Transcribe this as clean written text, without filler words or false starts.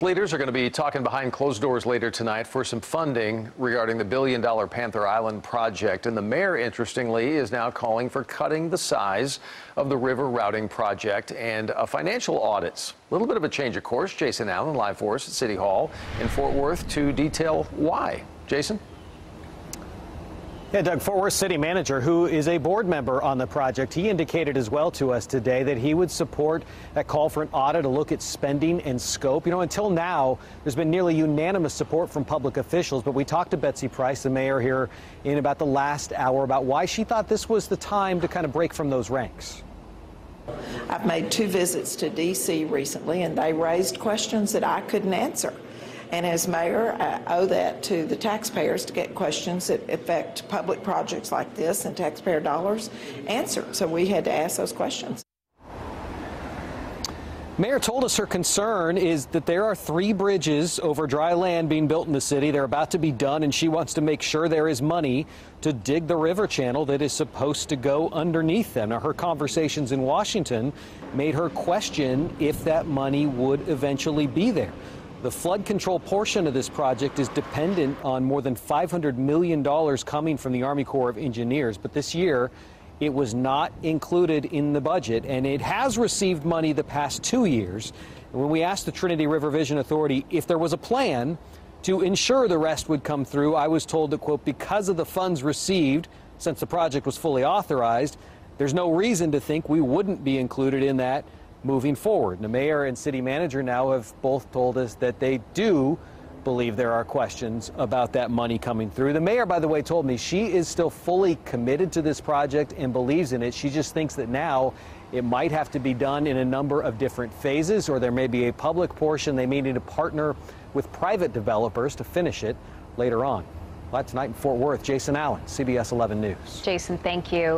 Leaders are going to be talking behind closed doors later tonight for some funding regarding the billion-dollar Panther Island project. And the mayor, interestingly, is now calling for cutting the size of the river routing project and financial audits. A little bit of a change of course. Jason Allen, live for us at City Hall in Fort Worth to detail why. Jason? Yeah, Doug, Fort Worth City Manager, who is a board member on the project, he indicated as well to us today that he would support that call for an audit to look at spending and scope. You know, until now, there's been nearly unanimous support from public officials, but we talked to Betsy Price, the mayor, here in about the last hour about why she thought this was the time to kind of break from those ranks. I've made 2 visits to D.C. recently, and they raised questions that I couldn't answer. And as mayor, I owe that to the taxpayers to get questions that affect public projects like this and taxpayer dollars answered. So we had to ask those questions. Mayor told us her concern is that there are 3 bridges over dry land being built in the city. They're about to be done, and she wants to make sure there is money to dig the river channel that is supposed to go underneath them. Now, her conversations in Washington made her question if that money would eventually be there. The flood control portion of this project is dependent on more than $500 million coming from the Army Corps of Engineers, but this year it was not included in the budget, and it has received money the past 2 years. And when we asked the Trinity River Vision Authority if there was a plan to ensure the rest would come through, I was told that, quote, because of the funds received since the project was fully authorized, there's no reason to think we wouldn't be included in that moving forward. The mayor and city manager now have both told us that they do believe there are questions about that money coming through. The mayor, by the way, told me she is still fully committed to this project and believes in it. She just thinks that now it might have to be done in a number of different phases, or there may be a public portion. They may need to partner with private developers to finish it later on. Well, tonight in Fort Worth, Jason Allen, CBS 11 News. Jason, thank you.